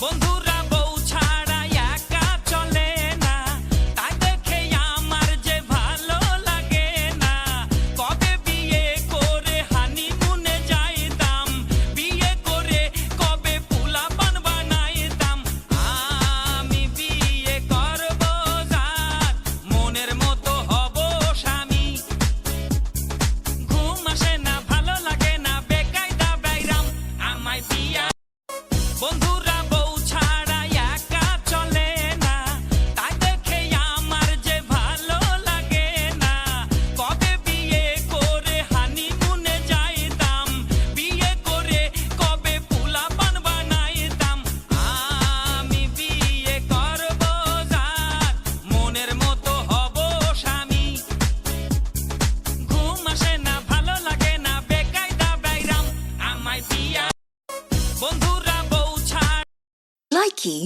বন্ধুরা বউ ছাড়া একা চলে না, তাই দেখে আমার যে ভালো লাগে না। কবে বিয়ে করে হানিমুনে যাইতাম, বিয়ে করে কবে পোলাপান বানাইতাম। আমি বিয়ে করব যার, মনের মতো হব স্বামী। ঘুম আসে না, ভালো লাগে না, বেকায়দা বাইরাম আমায় বিয়া। বন্ধুরা বউ ছাড়া একা চলে না, তাই দেখে আমার যে ভালো লাগে না। কবে বিয়ে করে হানিমুনে যাইতাম, বিয়ে করে কবে পোলাপান বানাইতাম। আমি বিয়ে করব যার, মনের মতো হব স্বামী। ঘুম আসে না, ভালো লাগে না, বেকায়দা বাইরাম আমায় বিয়া। বন্ধুরা বউ ছাড়া Likey